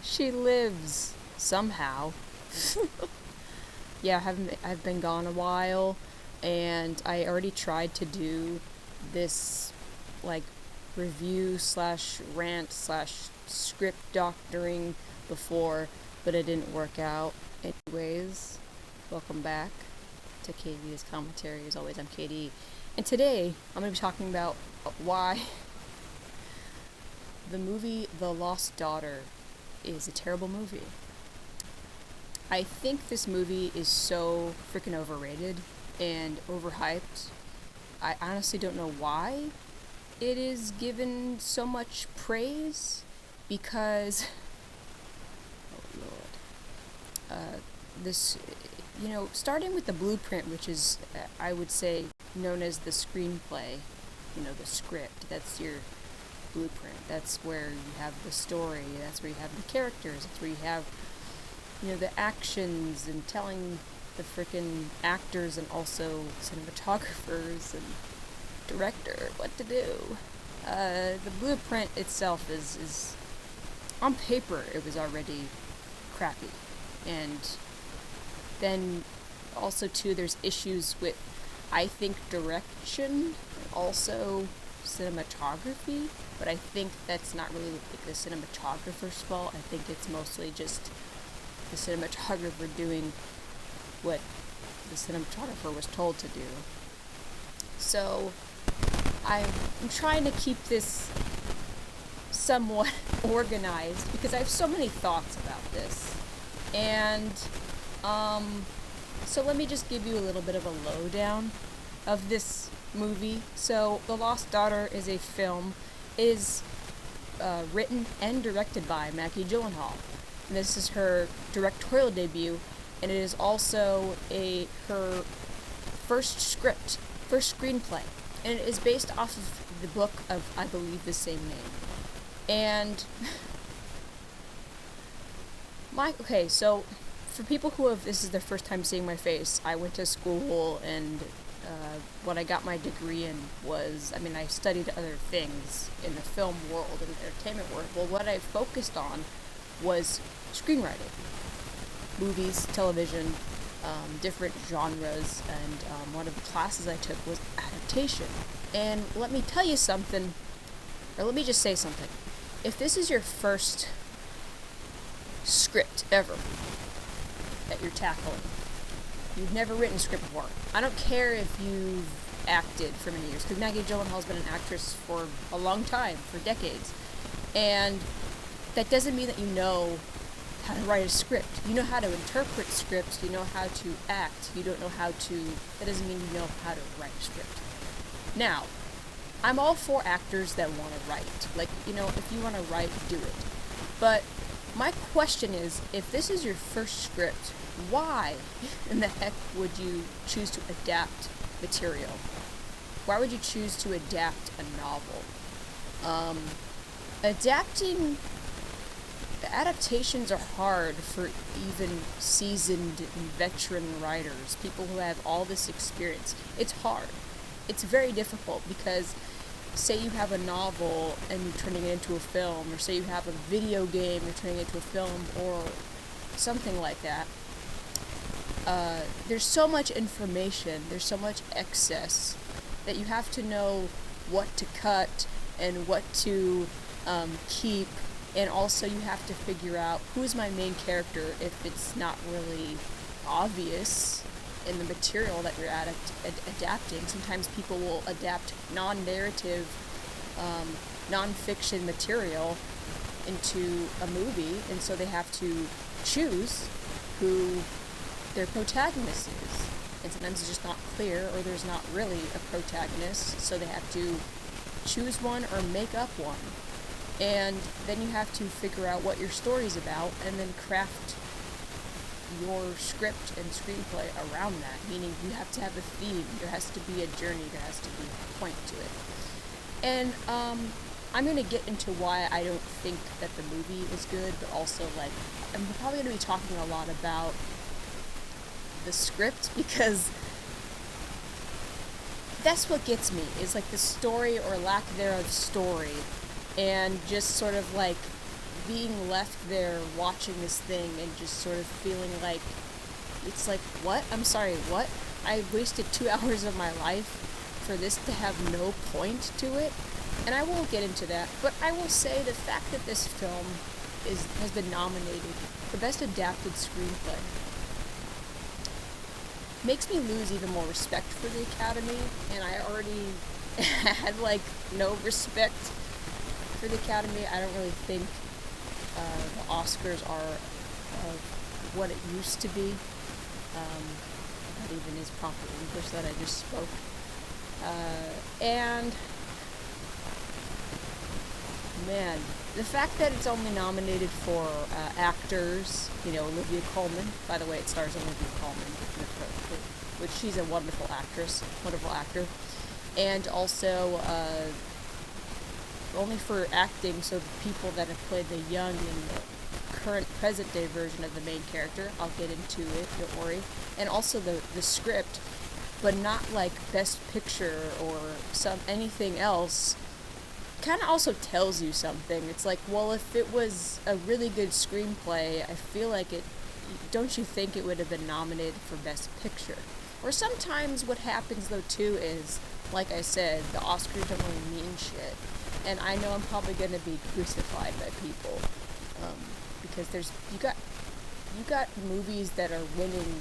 She lives somehow. Yeah, I've been gone a while, and I already tried to do this like review slash rant slash script doctoring before, but it didn't work out. Anyways, welcome back to KD's commentary. As always, I'm KD, and today I'm going to be talking about why the movie The Lost Daughter is a terrible movie. I think this movie is so freaking overrated and overhyped. I honestly don't know why it is given so much praise because oh lord, this, starting with the blueprint, which is I would say known as the screenplay, the script. That's your blueprint. That's where you have the story. That's where you have the characters. That's where you have the actions and telling the frickin' actors and also cinematographers and director what to do. The blueprint itself is on paper, it was already crappy. And then also too, there's issues with, I think, direction and also cinematography, but I think that's not really like the cinematographer's fault. I think it's mostly just the cinematographer doing what the cinematographer was told to do. So I'm trying to keep this somewhat organized because I have so many thoughts about this. And so let me just give you a little bit of a lowdown of this movie. So The Lost Daughter is a film. It is written and directed by Maggie Gyllenhaal. And this is her directorial debut, and it is also her first screenplay, and it is based off of the book of, I believe, the same name. And so for people who have, this is their first time seeing my face, I went to school, and what I got my degree in was, I studied other things in the film world and the entertainment world. Well, what I focused on was screenwriting, movies, television, different genres, and one of the classes I took was adaptation. And let me tell you something, or let me just say something. If this is your first script ever that you're tackling, you've never written a script before, I don't care if you've acted for many years, because Maggie Gyllenhaal's been an actress for a long time, for decades, and that doesn't mean that you know how to write a script. You know how to interpret scripts, you know how to act, you don't know how to, that doesn't mean you know how to write a script. Now, I'm all for actors that want to write. If you want to write, do it. But my question is, if this is your first script, why in the heck would you choose to adapt material? Why would you choose to adapt a novel? Adaptations are hard for even seasoned and veteran writers, people who have all this experience. It's hard. It's very difficult because say you have a novel and you're turning it into a film, or say you have a video game, you're turning it into a film, or something like that. There's so much information, there's so much excess that you have to know what to cut and what to keep. And also you have to figure out who's my main character if it's not really obvious in the material that you're adapting. Sometimes people will adapt non-narrative, non-fiction material into a movie, and so they have to choose who their protagonist is. And sometimes it's just not clear, or there's not really a protagonist, so they have to choose one or make up one. And then you have to figure out what your story's about and then craft your script and screenplay around that, meaning you have to have a theme, there has to be a journey, there has to be a point to it. And I'm going to get into why I don't think that the movie is good, but also I'm probably going to be talking a lot about the script, because that's what gets me, is the story or lack thereof story, and just sort of being left there watching this thing and just sort of feeling like, it's like, what? I'm sorry, what? I wasted 2 hours of my life for this to have no point to it? And I won't get into that, but I will say the fact that this film has been nominated for Best Adapted Screenplay makes me lose even more respect for the Academy, and I already had, like, no respect for the Academy. I don't really think the Oscars are what it used to be. That even is proper English that I just spoke. And man, the fact that it's only nominated for actors, Olivia Colman. By the way, it stars Olivia Colman, which she's a wonderful actor, and also only for acting. So the people that have played the young and the current present day version of the main character, I'll get into it. Don't worry. And also the script, but not like Best Picture or anything else. Kind of also tells you something. It's like, well, if it was a really good screenplay, I feel like don't you think it would have been nominated for Best Picture? Or sometimes what happens though too is, like I said, the Oscars don't really mean shit, and I know I'm probably going to be crucified by people, because you got movies that are winning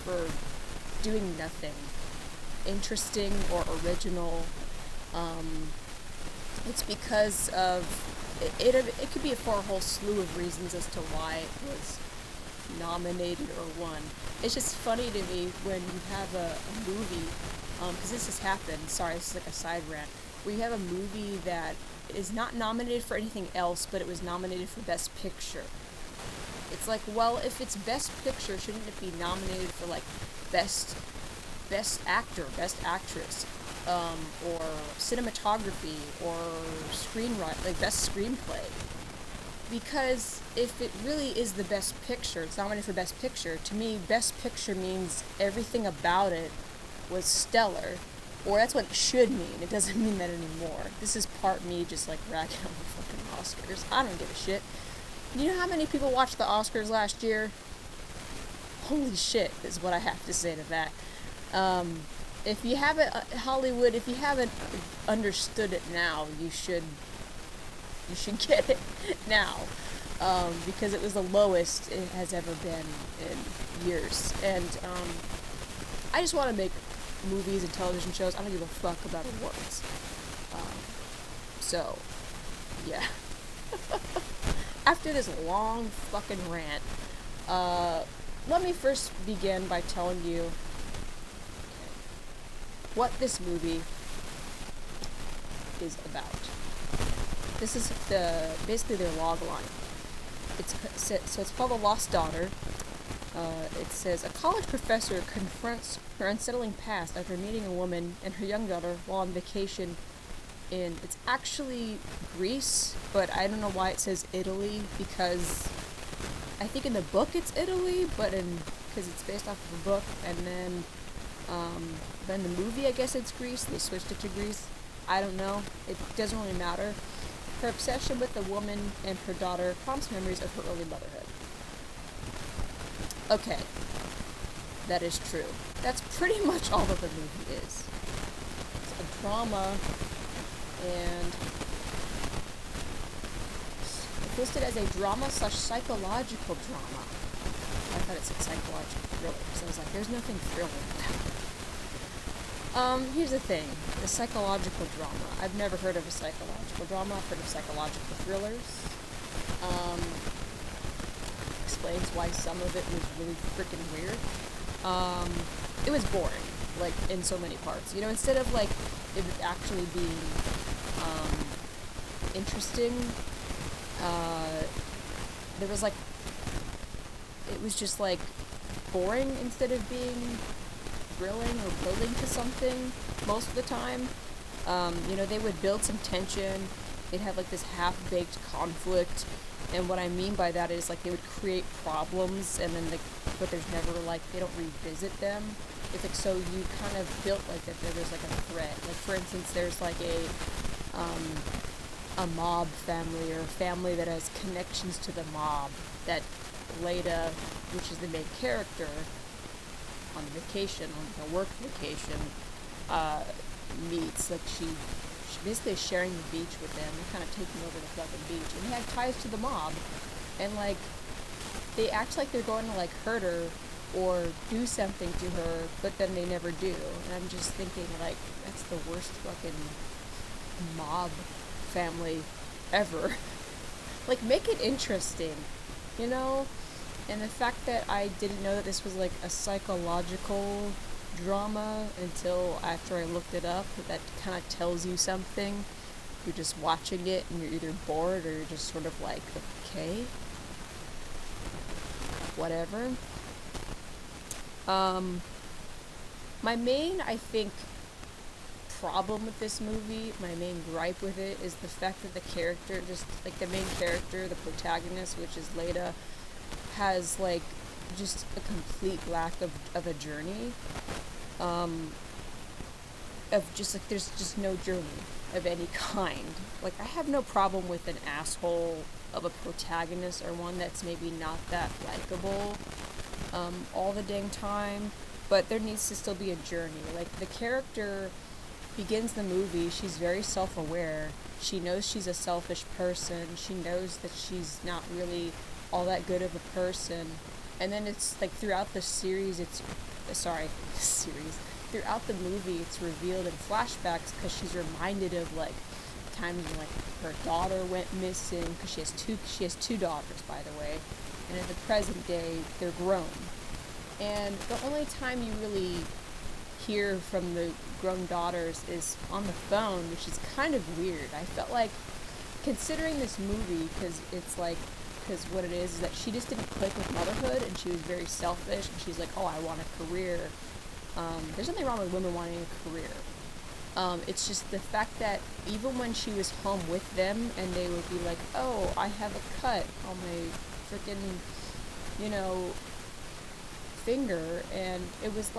for doing nothing interesting or original. It's because of it could be for a whole slew of reasons as to why it was nominated or won. It's just funny to me when you have a movie, because this has happened. Sorry, this is like a side rant. Where you have a movie that is not nominated for anything else, but it was nominated for Best Picture. It's like, well, if it's Best Picture, shouldn't it be nominated for like Best Actor, Best Actress? Or cinematography, or screenwriting, like Best Screenplay. Because if it really is the Best Picture, it's nominated for Best Picture, to me, Best Picture means everything about it was stellar, or that's what it should mean. It doesn't mean that anymore. This is part me just like ragging on the fucking Oscars. I don't give a shit. You know how many people watched the Oscars last year? Holy shit, is what I have to say to that. If you haven't, Hollywood, if you haven't understood it now, you should get it now, because it was the lowest it has ever been in years. And I just want to make movies and television shows. I don't give a fuck about awards. So, yeah. After this long fucking rant, let me first begin by telling you what this movie is about. This is basically their log line. It's called The Lost Daughter. It says, a college professor confronts her unsettling past after meeting a woman and her young daughter while on vacation it's actually Greece, but I don't know why it says Italy, because I think in the book it's Italy, but because it's based off of a book, and then in the movie, I guess it's Greece. They switched it to Greece. I don't know. It doesn't really matter. Her obsession with the woman and her daughter prompts memories of her early motherhood. Okay. That is true. That's pretty much all that the movie is. It's a drama, and it's listed as a drama/psychological drama. I thought it said psychological thriller, so I was like, there's nothing thrilling about it. Here's the thing. The psychological drama. I've never heard of a psychological drama. I've heard of psychological thrillers. Explains why some of it was really freaking weird. It was boring, like, in so many parts. Instead of, like, it actually being, interesting, there was, like, it was just, like, boring instead of being thrilling or building to something most of the time. They would build some tension. They'd have like this half-baked conflict, and what I mean by that is like they would create problems, and then but there's never like they don't revisit them. It's like, so you kind of built like that there's like a threat. Like, for instance, there's like a mob family or a family that has connections to the mob that Leda, which is the main character, on vacation, on a work vacation, meets. Like she basically is sharing the beach with them. They're kind of taking over the fucking beach, and they have ties to the mob, and like they act like they're going to like hurt her or do something to her, but then they never do. And I'm just thinking, like, that's the worst fucking mob family ever. Like, make it interesting, you know? And the fact that I didn't know that this was like a psychological drama until after I looked it up, that kind of tells you something. You're just watching it and you're either bored or you're just sort of like, okay, whatever. My main, I think, problem with this movie, my main gripe with it, is the fact that the character, just like the main character, the protagonist, which is Leda, has like just a complete lack of a journey. Of just like, there's just no journey of any kind. Like, I have no problem with an asshole of a protagonist or one that's maybe not that likable all the dang time, but there needs to still be a journey. Like, the character begins the movie, she's very self-aware, she knows she's a selfish person, she knows that she's not really all that good of a person, and then it's like throughout the series, throughout the movie, it's revealed in flashbacks because she's reminded of like times when like her daughter went missing, because she has two daughters, by the way, and in the present day they're grown, and the only time you really hear from the grown daughters is on the phone, which is kind of weird. I felt like, considering this movie, because what it is that she just didn't click with motherhood, and she was very selfish, and she's like, oh, I want a career. There's nothing wrong with women wanting a career. It's just the fact that even when she was home with them, and they would be like, oh, I have a cut on my freaking, finger, and it was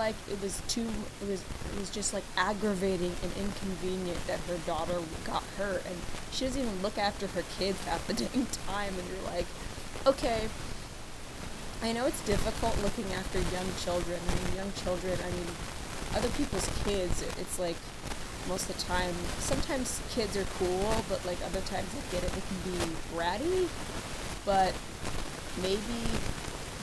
just like aggravating and inconvenient that her daughter got hurt, and she doesn't even look after her kids half the dang time, and you're like, okay, I know it's difficult looking after young children. Other people's kids, it's like, most of the time, sometimes kids are cool, but like other times I get it, they can be bratty, but maybe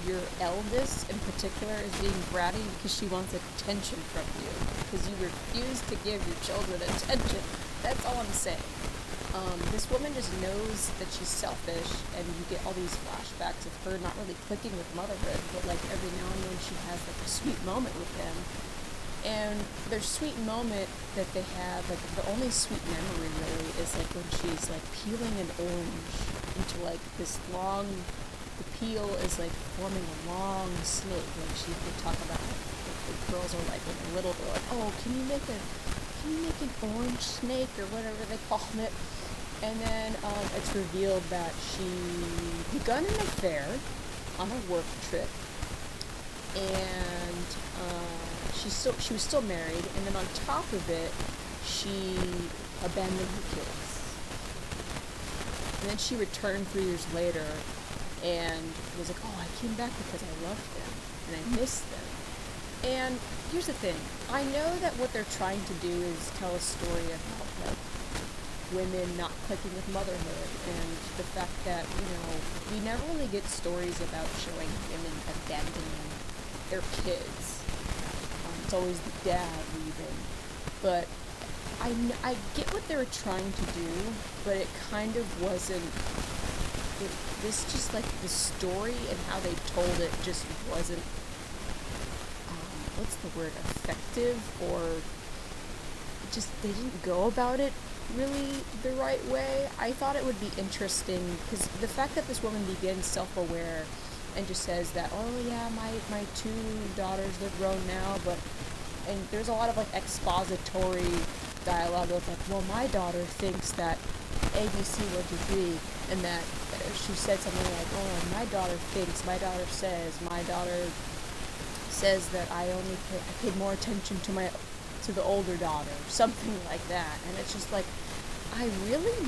your eldest in particular is being bratty because she wants attention from you, because you refuse to give your children attention. That's all I'm saying. This woman just knows that she's selfish, and you get all these flashbacks of her not really clicking with motherhood, but like every now and then she has like a sweet moment with them. And their sweet moment that they have, like the only sweet memory really, is like when she's like peeling an orange into like this long, the peel is like forming a long snake. Like they talk about, like the girls are like, when they're little, they're like, oh, can you make an orange snake or whatever they call it? And then it's revealed that she begun an affair on a work trip, and she was still married, and then on top of it, she abandoned her kids. And then she returned 3 years later and was like, oh, I came back because I loved them and I missed them. And here's the thing, I know that what they're trying to do is tell a story about like women not clicking with motherhood, and the fact that, we never really get stories about showing women abandoning their kids. It's always the dad leaving. But I get what they were trying to do, but it kind of wasn't. This just like the story and how they told it just wasn't. What's the word? Effective, or just they didn't go about it really the right way. I thought it would be interesting because the fact that this woman begins self-aware and just says that, oh yeah, my two daughters, they're grown now, and there's a lot of like expository dialogue of like, well, my daughter thinks that ABC 1 2 3, and that she said something like, oh, my daughter says that I paid more attention to the older daughter, something like that. And it's just like, I really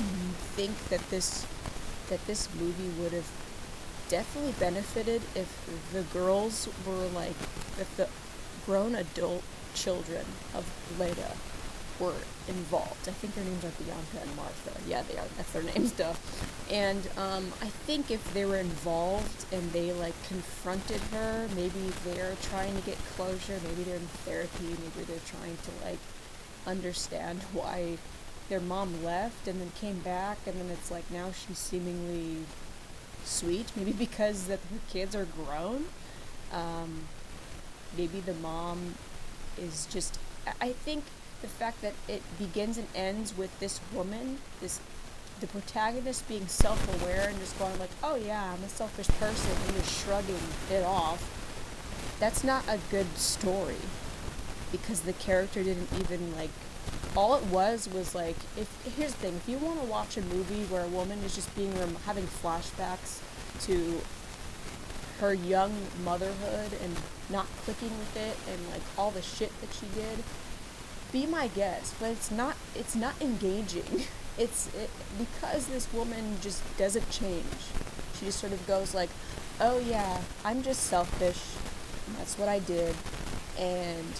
think that this movie would have definitely benefited if the girls were like, if the grown adult children of Leda were involved. I think their names are Bianca and Martha. Yeah, they are. That's their names, duh. And I think if they were involved and they like confronted her, maybe they're trying to get closure, maybe they're in therapy, maybe they're trying to like understand why their mom left and then came back, and then it's like now she's seemingly sweet, maybe because that her kids are grown. Maybe the mom is just, I think the fact that it begins and ends with this woman, the protagonist being self-aware and just going like, oh yeah, I'm a selfish person, and just shrugging it off, that's not a good story, because the character didn't even like, all it was like, here's the thing, if you want to watch a movie where a woman is just having flashbacks to her young motherhood and not clicking with it and like all the shit that she did, be my guest. But it's not engaging. Because this woman just doesn't change. She just sort of goes like, oh yeah, I'm just selfish, and that's what I did. And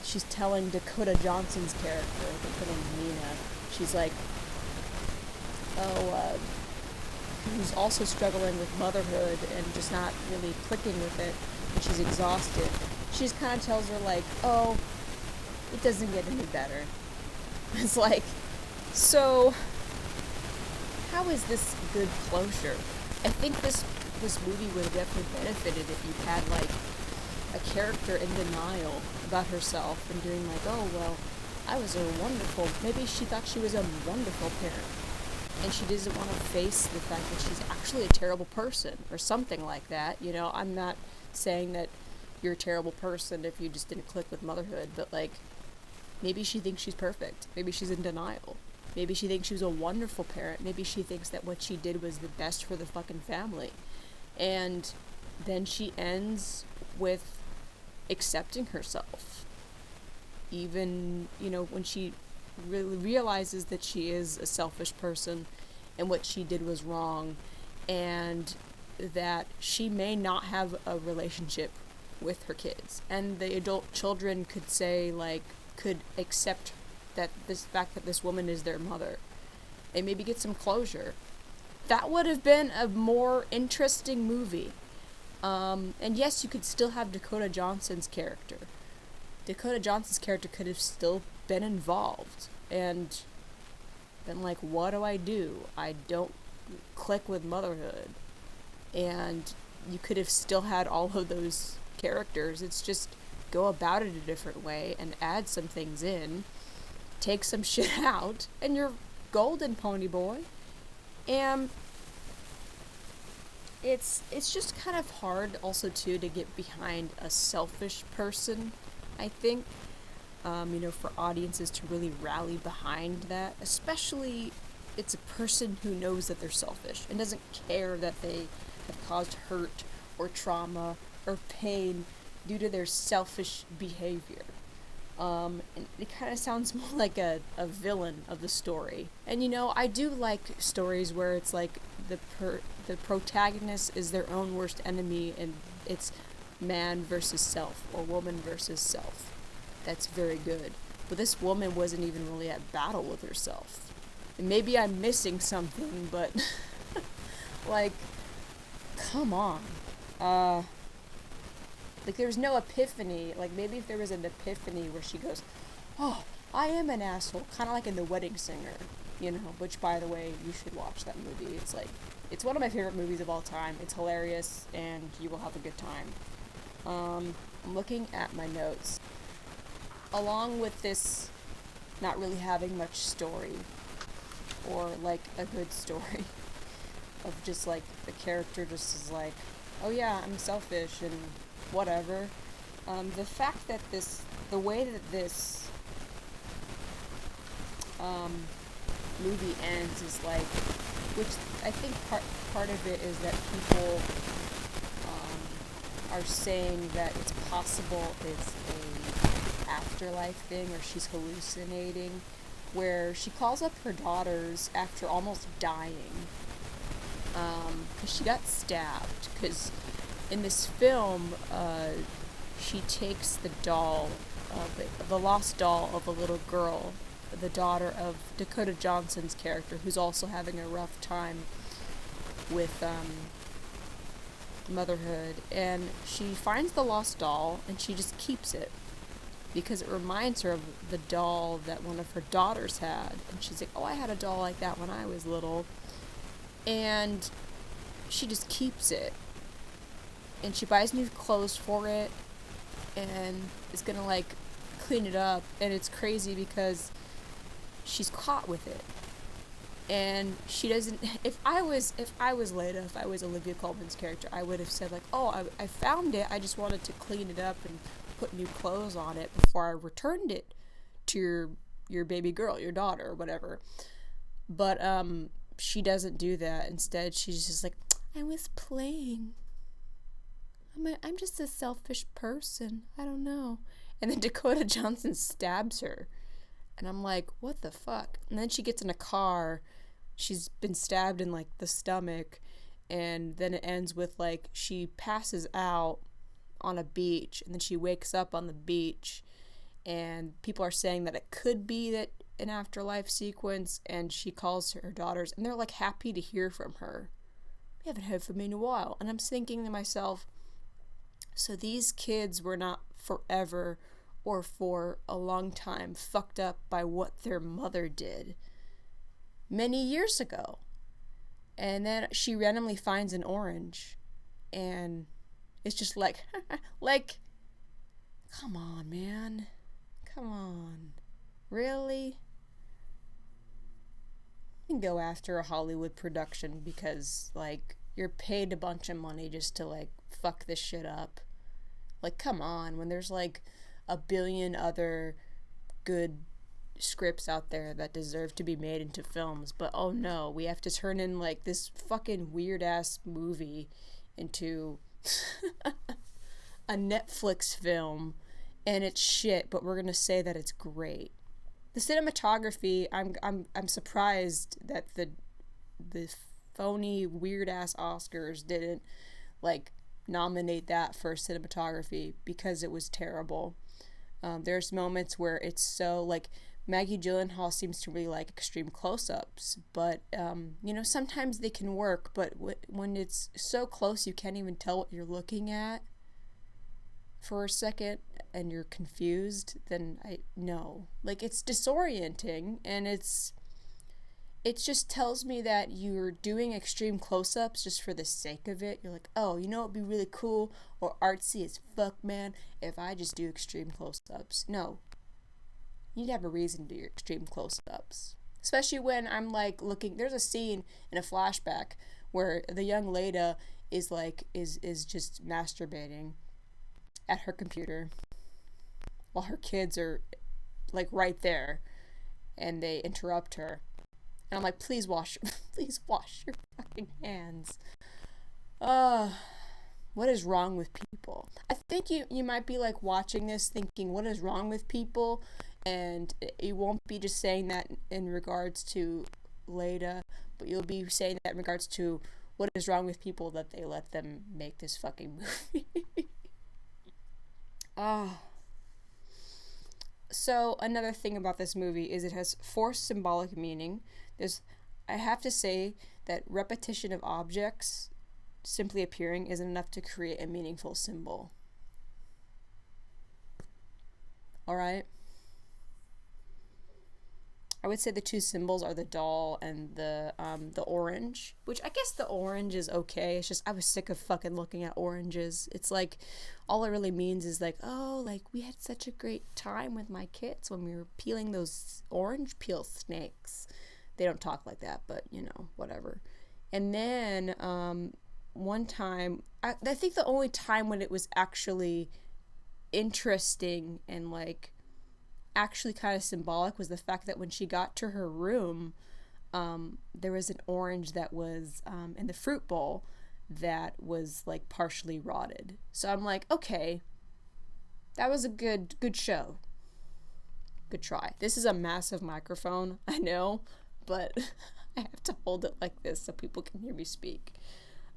she's telling Dakota Johnson's character, I think her name's Nina, she's like, who's also struggling with motherhood and just not really clicking with it, and she's exhausted. She just kind of tells her like, oh, it doesn't get any better. It's like, so how is this good closure? I think this movie would have definitely benefited if you had like a character in denial about herself and doing like, oh well, I was a wonderful, maybe she thought she was a wonderful parent, and she doesn't want to face the fact that she's actually a terrible person or something like that. You know, I'm not saying that you're a terrible person if you just didn't click with motherhood, but like, maybe she thinks she's perfect. Maybe she's in denial. Maybe she thinks she was a wonderful parent. Maybe she thinks that what she did was the best for the fucking family. And then she ends with accepting herself. Even, you know, when she really realizes that she is a selfish person and what she did was wrong, and that she may not have a relationship with her kids. And the adult children could say, like, could accept that this fact that this woman is their mother, and maybe get some closure. That would have been a more interesting movie. And yes, you could still have Dakota Johnson's character. Dakota Johnson's character could have still been involved and been like, what do? I don't click with motherhood. And you could have still had all of those characters. It's just go about it a different way and add some things in, take some shit out, and you're golden, pony boy. And it's just kind of hard also too to get behind a selfish person, I think. For audiences to really rally behind that, especially it's a person who knows that they're selfish and doesn't care that they have caused hurt or trauma or pain due to their selfish behavior. And it kind of sounds more like a villain of the story. And I do like stories where it's like the protagonist is their own worst enemy, and it's man versus self or woman versus self. That's very good. But this woman wasn't even really at battle with herself. And maybe I'm missing something, but like, come on. Like, there's no epiphany. Like, maybe if there was an epiphany where she goes, oh, I am an asshole. Kind of like in The Wedding Singer, which, by the way, you should watch that movie. It's like, it's one of my favorite movies of all time. It's hilarious, and you will have a good time. I'm looking at my notes. Along with this not really having much story, or, like, a good story, of just, like, the character just is like, oh yeah, I'm selfish, and whatever. The fact that the way that this movie ends is like, which I think part of it is that people are saying that it's possible it's a afterlife thing, or she's hallucinating. where she calls up her daughters after almost dying, because she got stabbed. Because in this film, she takes the doll, the lost doll of a little girl, the daughter of Dakota Johnson's character, who's also having a rough time with motherhood, and she finds the lost doll and she just keeps it because it reminds her of the doll that one of her daughters had, and she's like, oh, I had a doll like that when I was little, and she just keeps it, and she buys new clothes for it and is gonna like clean it up, and it's crazy because she's caught with it. And she doesn't. If I was Leda, if I was Olivia Colman's character, I would have said like, "Oh, I found it. I just wanted to clean it up and put new clothes on it before I returned it to your baby girl, your daughter, or whatever." But she doesn't do that. Instead, she's just like, "I was playing. I'm just a selfish person. I don't know." And then Dakota Johnson stabs her, and I'm like, "What the fuck?" And then she gets in a car. She's been stabbed in like the stomach, and then it ends with like she passes out on a beach, and then she wakes up on the beach, and people are saying that it could be that an afterlife sequence, and she calls her daughters, and they're like happy to hear from her. We haven't heard from me in a while. And I'm thinking to myself, so these kids were not forever or for a long time fucked up by what their mother did many years ago. And then she randomly finds an orange, and it's just like, like, come on, man. Come on. Really? You can go after a Hollywood production because, like, you're paid a bunch of money just to, like, fuck this shit up. Like, come on. When there's, like, a billion other good scripts out there that deserve to be made into films, but oh no, we have to turn in like this fucking weird ass movie into a Netflix film, and it's shit, but we're gonna say that it's great. The cinematography, I'm surprised that the phony weird ass Oscars didn't like nominate that for cinematography because it was terrible. There's moments where it's so like Maggie Gyllenhaal seems to really like extreme close-ups, but sometimes they can work, but when it's so close you can't even tell what you're looking at for a second and you're confused, then it's disorienting, and it just tells me that you're doing extreme close-ups just for the sake of it. You're like, oh, it'd be really cool or artsy as fuck, man, if I just do extreme close-ups. No. You need to have a reason to do your extreme close-ups. Especially when I'm like looking, there's a scene in a flashback where the young Leda is like, is just masturbating at her computer while her kids are like right there, and they interrupt her. And I'm like, please wash your fucking hands. What is wrong with people? I think you might be like watching this thinking, what is wrong with people? And you won't be just saying that in regards to Leda, but you'll be saying that in regards to what is wrong with people that they let them make this fucking movie. So another thing about this movie is it has forced symbolic meaning. I have to say that repetition of objects simply appearing isn't enough to create a meaningful symbol. Alright? I would say the two symbols are the doll and the orange, which I guess the orange is okay. It's just I was sick of fucking looking at oranges. It's like all it really means is like, oh, like we had such a great time with my kids when we were peeling those orange peel snakes. They don't talk like that, but whatever. And then one time, I think the only time when it was actually interesting and like actually kind of symbolic was the fact that when she got to her room, there was an orange that was in the fruit bowl that was like partially rotted. So I'm like, okay, that was a good show. Good try. This is a massive microphone, I know, but I have to hold it like this so people can hear me speak.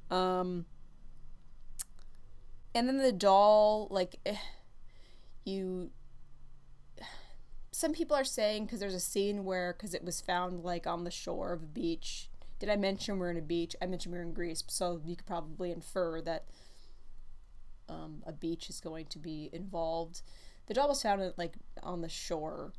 And then the doll, like, you. Some people are saying, because there's a scene where, because it was found, like, on the shore of a beach. Did I mention we're in a beach? I mentioned we're in Greece, so you could probably infer that a beach is going to be involved. The doll was found, like, on the shore,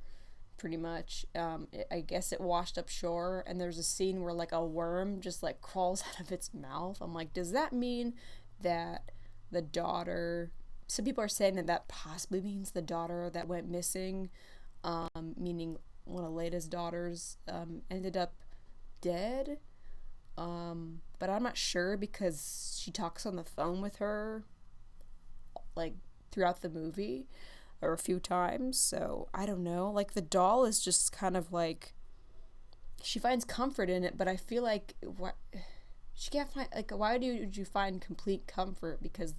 pretty much. I guess it washed up shore, and there's a scene where, like, a worm just, like, crawls out of its mouth. I'm like, does that mean that the daughter... Some people are saying that that possibly means the daughter that went missing, meaning one of Leda's daughters, ended up dead. But I'm not sure because she talks on the phone with her, like, throughout the movie, or a few times, so I don't know. Like, the doll is just kind of like, she finds comfort in it, but I feel like, what, she can't find, like, why would you find complete comfort? Because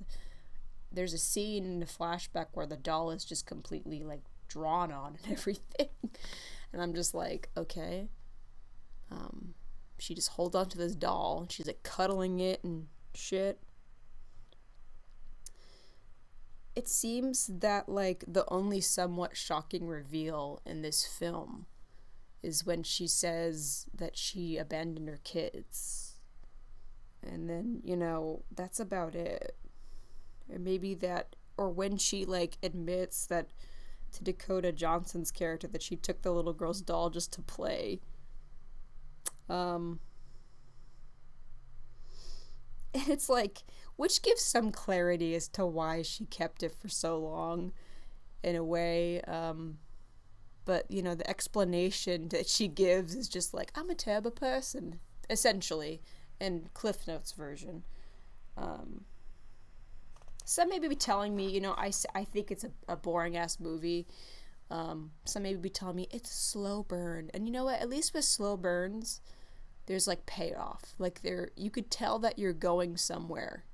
there's a scene in the flashback where the doll is just completely, like, drawn on and everything, and I'm just like, okay, she just holds on to this doll, and she's, like, cuddling it and shit. It seems that, like, the only somewhat shocking reveal in this film is when she says that she abandoned her kids. And then, you know, that's about it. Or maybe that, or when she, like, admits that to Dakota Johnson's character that she took the little girl's doll just to play. It's like, which gives some clarity as to why she kept it for so long, in a way. But, you know, the explanation that she gives is just like, I'm a terrible person, essentially, in Cliff Notes version. Some may be telling me, you know, I think it's a boring-ass movie. Some may be telling me it's a slow burn. And you know what? At least with slow burns, there's, like, payoff. Like, you could tell that you're going somewhere.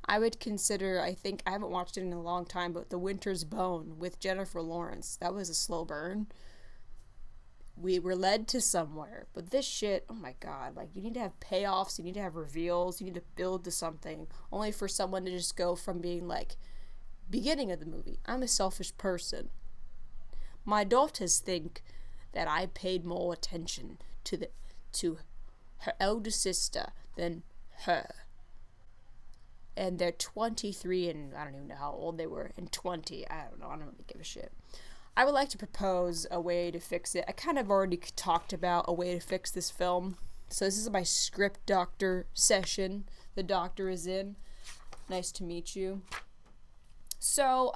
I would consider, I think, I haven't watched it in a long time, but The Winter's Bone with Jennifer Lawrence, that was a slow burn. We were led to somewhere. But this shit, oh my god, like, you need to have payoffs, you need to have reveals, you need to build to something, only for someone to just go from being, like, beginning of the movie, I'm a selfish person. My daughters think that I paid more attention to her elder sister than her. And they're 23 and I don't even know how old they were, and 20. I don't know. I don't really give a shit. I would like to propose a way to fix it. I kind of already talked about a way to fix this film. So this is my script doctor session. The doctor is in. Nice to meet you. So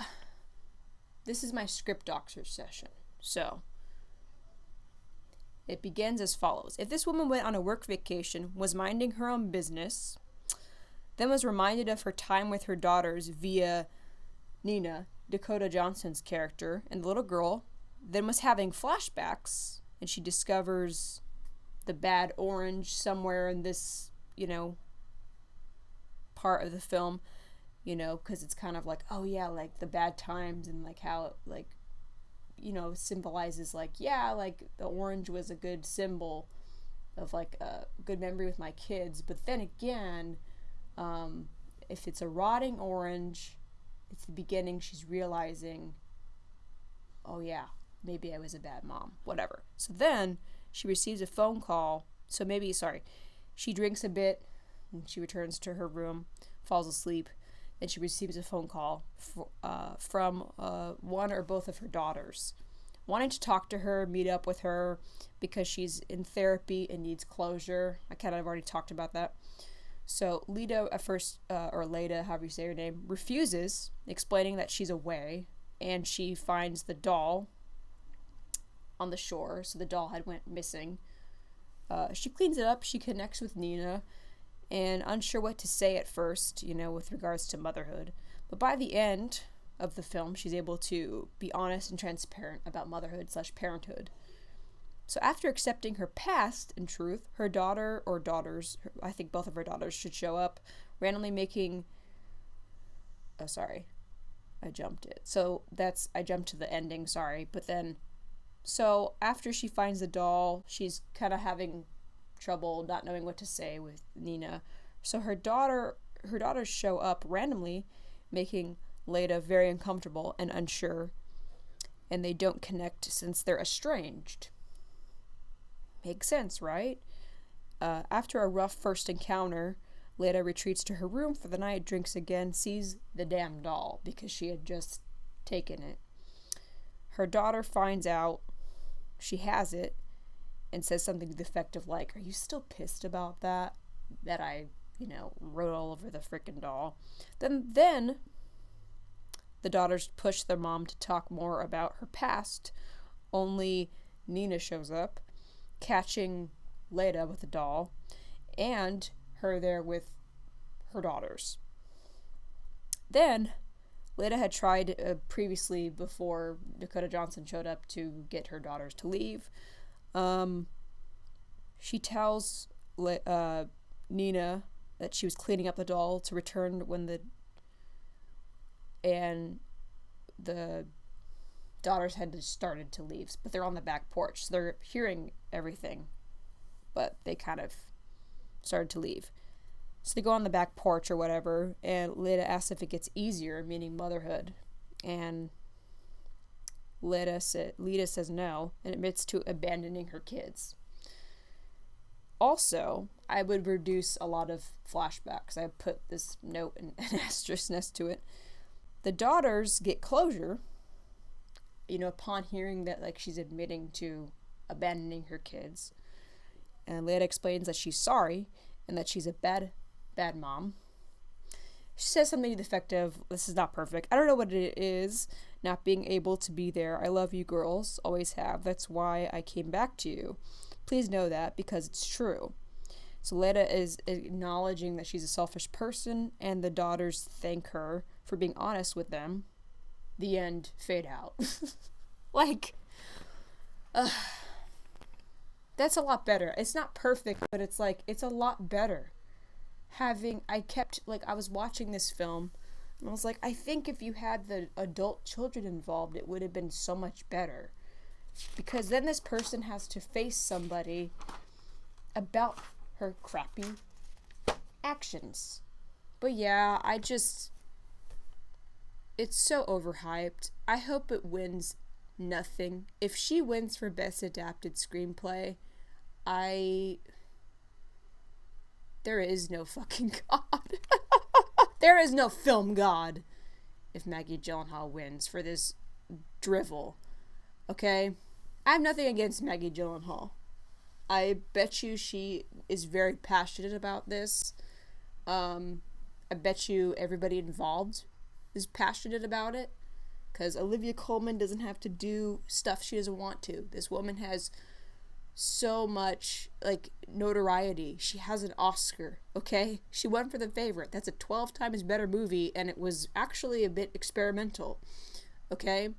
this is my script doctor session. So it begins as follows. If this woman went on a work vacation, was minding her own business, then was reminded of her time with her daughters via Nina, Dakota Johnson's character, and the little girl, then was having flashbacks, and she discovers the bad orange somewhere in this, you know, part of the film, you know, because it's kind of like, oh yeah, like the bad times, and like how it, like, you know, symbolizes, like, yeah, like the orange was a good symbol of, like, a good memory with my kids. But then again, if it's a rotting orange, it's the beginning. She's realizing, oh yeah, maybe I was a bad mom, whatever. So then she receives a phone call. So maybe, sorry, she drinks a bit and she returns to her room, falls asleep, and she receives a phone call from one or both of her daughters, wanting to talk to her, meet up with her, because she's in therapy and needs closure. I kind of already talked about that. So Leda at first, or Leda, however you say her name, refuses, explaining that she's away, and she finds the doll on the shore. So the doll had went missing. She cleans it up, she connects with Nina, and unsure what to say at first, you know, with regards to motherhood. But by the end of the film, she's able to be honest and transparent about motherhood/parenthood. So after accepting her past, in truth, her daughter or daughters, I think both of her daughters, should show up, randomly making... Oh, sorry. I jumped it. So I jumped to the ending, sorry. But then So after she finds the doll, she's kind of having trouble not knowing what to say with Nina. So her daughters show up randomly, making Leda very uncomfortable and unsure, and they don't connect since they're estranged. Makes sense, right? After a rough first encounter, Leda retreats to her room for the night, drinks again, sees the damn doll because she had just taken it. Her daughter finds out she has it and says something to the effect of like, "Are you still pissed about that? That I, wrote all over the freaking doll?" Then the daughters push their mom to talk more about her past. Only Nina shows up, catching Leda with the doll, and her there with her daughters. Then, Leda had tried previously, before Dakota Johnson showed up, to get her daughters to leave. She tells Nina that she was cleaning up the doll to return when the daughters had started to leave, but they're on the back porch, so they're hearing everything, but they kind of started to leave. So they go on the back porch or whatever, and Leda asks if it gets easier, meaning motherhood, and Leda says no, and admits to abandoning her kids. Also, I would reduce a lot of flashbacks. I put this note and an asterisk next to it. The daughters get closure, upon hearing that, like, she's admitting to abandoning her kids. And Leda explains that she's sorry and that she's a bad mom. She says something to the effect of, "This is not perfect. I don't know what it is, not being able to be there. I love you girls, always have. That's why I came back to you. Please know that, because it's true." So Leda is acknowledging that she's a selfish person, and the daughters thank her for being honest with them. The end. Fade out. Like, that's a lot better. It's not perfect, but it's like, it's a lot better. I was watching this film, and I was like, I think if you had the adult children involved, it would have been so much better. Because then this person has to face somebody about her crappy actions. But yeah, it's so overhyped. I hope it wins nothing. If she wins for Best Adapted Screenplay, there is no fucking God. There is no film god if Maggie Gyllenhaal wins for this drivel. Okay? I have nothing against Maggie Gyllenhaal. I bet you she is very passionate about this. I bet you everybody involved is passionate about it. Because Olivia Colman doesn't have to do stuff she doesn't want to. This woman has so much, like, notoriety. She has an Oscar, okay? She won for The Favorite. That's a 12 times better movie, and it was actually a bit experimental, okay?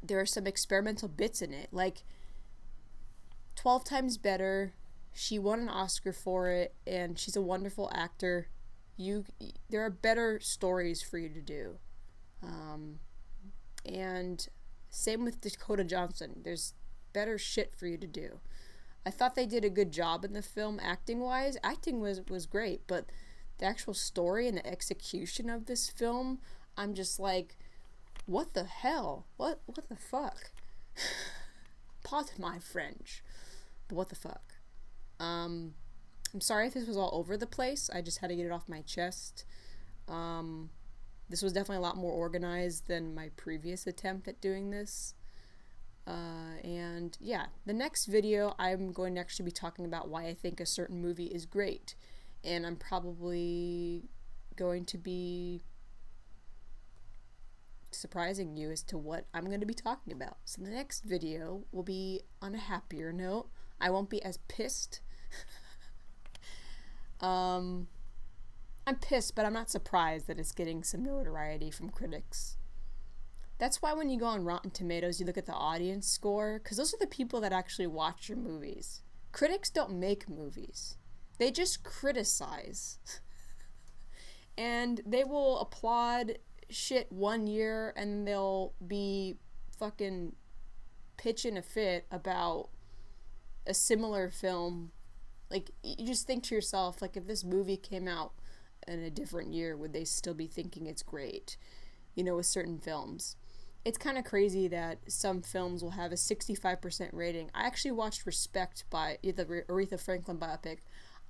There are some experimental bits in it, like 12 times better. She won an Oscar for it, and she's a wonderful actor. There are better stories for you to do. And same with Dakota Johnson. There's better shit for you to do. I thought they did a good job in the film acting-wise. Acting was great, but the actual story and the execution of this film, I'm just like, what the hell? What the fuck? Pardon my French, but what the fuck? I'm sorry if this was all over the place. I just had to get it off my chest. This was definitely a lot more organized than my previous attempt at doing this. And yeah, the next video I'm going to actually be talking about why I think a certain movie is great. And I'm probably going to be surprising you as to what I'm going to be talking about. So the next video will be on a happier note. I won't be as pissed. I'm pissed, but I'm not surprised that it's getting some notoriety from critics. That's why when you go on Rotten Tomatoes, you look at the audience score, because those are the people that actually watch your movies. Critics don't make movies. They just criticize. And they will applaud shit one year, and they'll be fucking pitch in a fit about a similar film, like, you just think to yourself, like, if this movie came out in a different year, would they still be thinking it's great? You know, with certain films. It's kind of crazy that some films will have a 65% rating. I actually watched Respect by the Aretha Franklin biopic.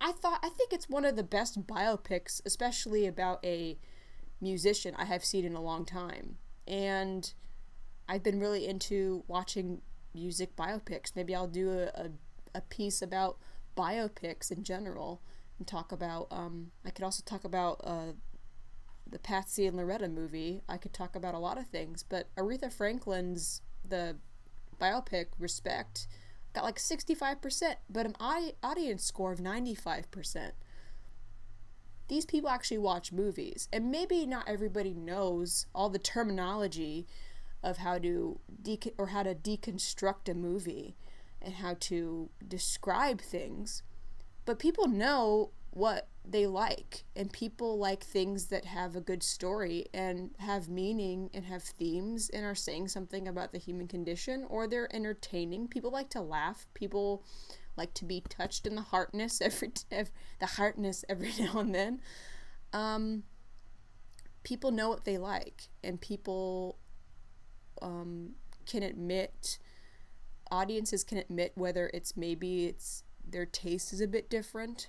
I think it's one of the best biopics, especially about a musician, I have seen in a long time. And I've been really into watching music biopics. Maybe I'll do a piece about biopics in general and talk about, I could also talk about the Patsy and Loretta movie. I could talk about a lot of things, but Aretha Franklin's, the biopic Respect, got like 65%, but an audience score of 95%. These people actually watch movies, and maybe not everybody knows all the terminology of how to deconstruct a movie and how to describe things, but people know what they like, and people like things that have a good story and have meaning and have themes and are saying something about the human condition, or they're entertaining. People like to laugh. People like to be touched in the heartness every now and then. People know what they like, and people can admit, audiences can admit whether it's their taste is a bit different.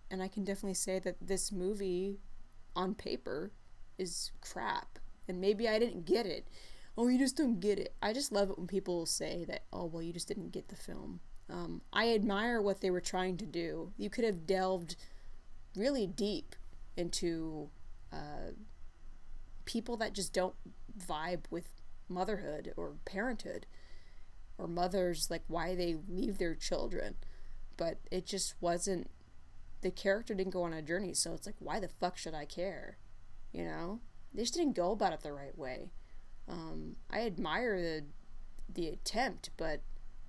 And I can definitely say that this movie, on paper, is crap. And maybe I didn't get it. Oh, you just don't get it. I just love it when people say that, oh, well, you just didn't get the film. I admire what they were trying to do. You could have delved really deep into people that just don't vibe with motherhood or parenthood, or mothers, like why they leave their children. But it just wasn't, the character didn't go on a journey, so it's like, why the fuck should I care? You know? They just didn't go about it the right way. I admire the attempt,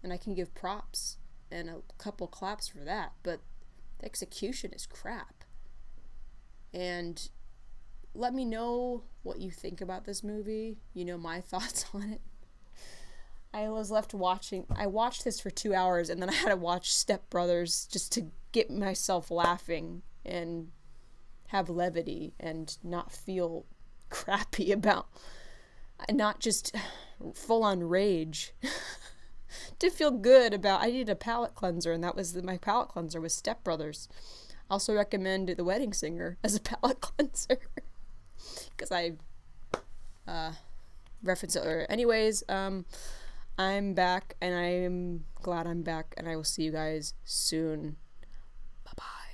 and I can give props and a couple claps for that, but the execution is crap. And let me know what you think about this movie. You know my thoughts on it. I watched this for 2 hours, and then I had to watch Step Brothers just to get myself laughing and have levity and not feel crappy about, not just full on rage. To feel good about, I needed a palate cleanser, and my palate cleanser was Step Brothers. I also recommend The Wedding Singer as a palate cleanser, because I reference it earlier. Anyways, I'm back, and I am glad I'm back, and I will see you guys soon. Bye-bye.